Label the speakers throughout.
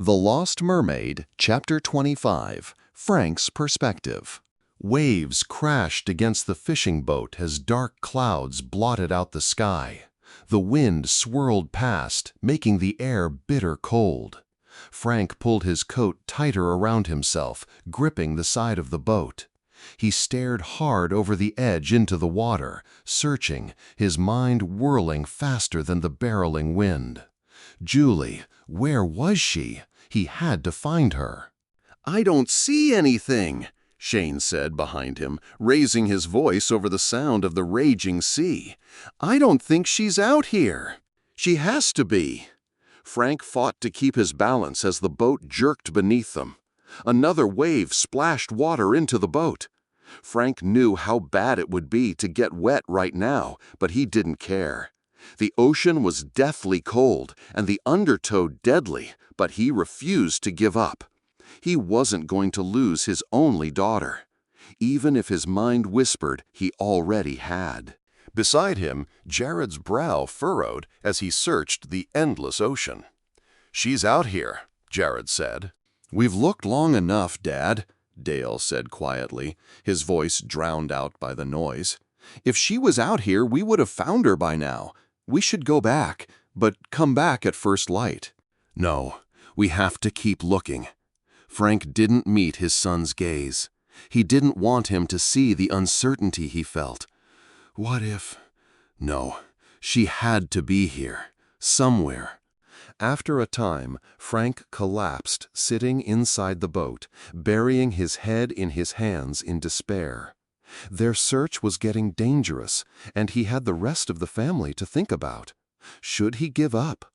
Speaker 1: The Lost Mermaid, Chapter 25, Frank's Perspective. Waves crashed against the fishing boat as dark clouds blotted out the sky. The wind swirled past, making the air bitter cold. Frank pulled his coat tighter around himself, gripping the side of the boat. He stared hard over the edge into the water, searching, his mind whirling faster than the barreling wind. Julie, where was she? He had to find her. "I don't see anything," Shane said behind him, raising his voice over the sound of the raging sea. "I don't think she's out here." "She has to be." Frank fought to keep his balance as the boat jerked beneath them. Another wave splashed water into the boat. Frank knew how bad it would be to get wet right now, but he didn't care. The ocean was deathly cold and the undertow deadly, but he refused to give up. He wasn't going to lose his only daughter, even if his mind whispered he already had. Beside him, Jared's brow furrowed as he searched the endless ocean. "She's out here," Jared said. "We've looked long enough, Dad," Dale said quietly, his voice drowned out by the noise. "If she was out here, we would have found her by now. We should go back, but come back at first light." "No, we have to keep looking." Frank didn't meet his son's gaze. He didn't want him to see the uncertainty he felt. What if... No, she had to be here, somewhere. After a time, Frank collapsed, sitting inside the boat, burying his head in his hands in despair. Their search was getting dangerous, and he had the rest of the family to think about. Should he give up?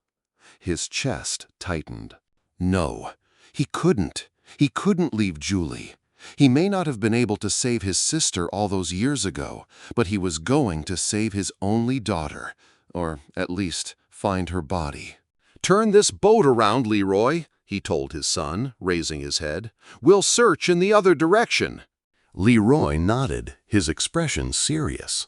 Speaker 1: His chest tightened. No, he couldn't. He couldn't leave Julie. He may not have been able to save his sister all those years ago, but he was going to save his only daughter, or at least find her body. "Turn this boat around, Leroy," he told his son, raising his head. "We'll search in the other direction." Leroy nodded, his expression serious.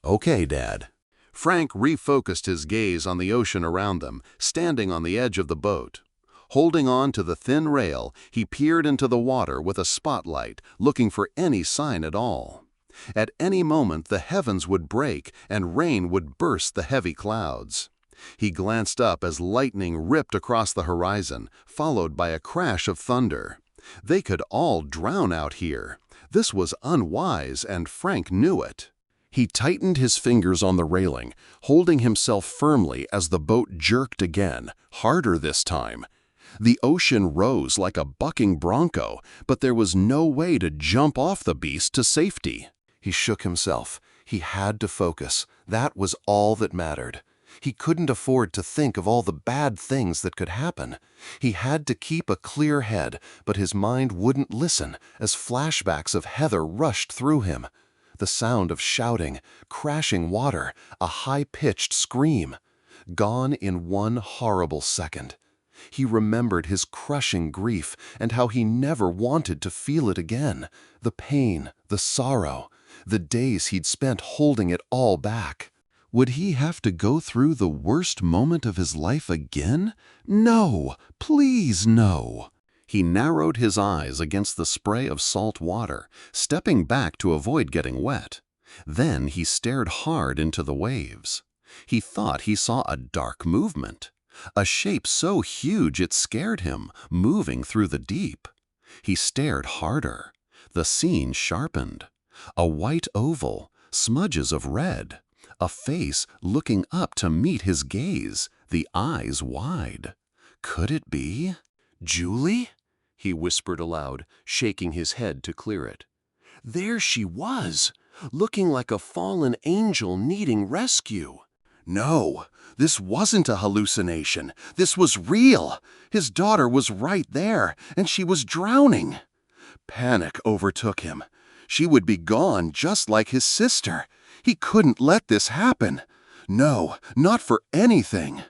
Speaker 1: "Okay, Dad." Frank refocused his gaze on the ocean around them, standing on the edge of the boat. Holding on to the thin rail, he peered into the water with a spotlight, looking for any sign at all. At any moment, the heavens would break and rain would burst the heavy clouds. He glanced up as lightning ripped across the horizon, followed by a crash of thunder. They could all drown out here. This was unwise, and Frank knew it. He tightened his fingers on the railing, holding himself firmly as the boat jerked again, harder this time. The ocean rose like a bucking bronco, but there was no way to jump off the beast to safety. He shook himself. He had to focus. That was all that mattered. He couldn't afford to think of all the bad things that could happen. He had to keep a clear head, but his mind wouldn't listen as flashbacks of Heather rushed through him. The sound of shouting, crashing water, a high-pitched scream. Gone in one horrible second. He remembered his crushing grief and how he never wanted to feel it again. The pain, the sorrow, the days he'd spent holding it all back. Would he have to go through the worst moment of his life again? No, please no. He narrowed his eyes against the spray of salt water, stepping back to avoid getting wet. Then he stared hard into the waves. He thought he saw a dark movement, a shape so huge it scared him, moving through the deep. He stared harder. The scene sharpened. A white oval, smudges of red. A face looking up to meet his gaze, the eyes wide. Could it be Julie? He whispered aloud, shaking his head to clear it. There she was, looking like a fallen angel needing rescue. No, this wasn't a hallucination. This was real. His daughter was right there, and she was drowning. Panic overtook him. She would be gone just like his sister. He couldn't let this happen. No, not for anything.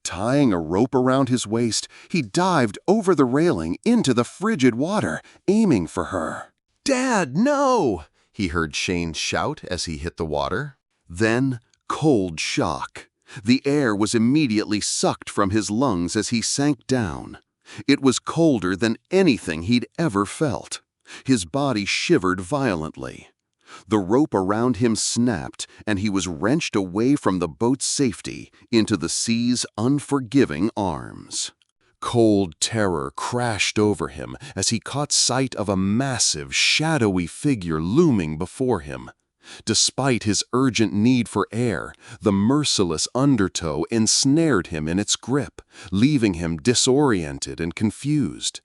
Speaker 1: Tying a rope around his waist, he dived over the railing into the frigid water, aiming for her. "Dad, no!" he heard Shane shout as he hit the water. Then, cold shock. The air was immediately sucked from his lungs as he sank down. It was colder than anything he'd ever felt. His body shivered violently. The rope around him snapped, and he was wrenched away from the boat's safety into the sea's unforgiving arms. Cold terror crashed over him as he caught sight of a massive, shadowy figure looming before him. Despite his urgent need for air, the merciless undertow ensnared him in its grip, leaving him disoriented and confused.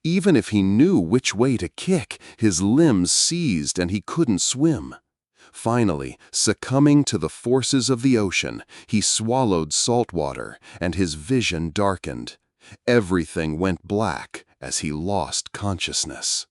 Speaker 1: Even if he knew which way to kick, his limbs seized and he couldn't swim. Finally, succumbing to the forces of the ocean, he swallowed salt water, and his vision darkened. Everything went black as he lost consciousness.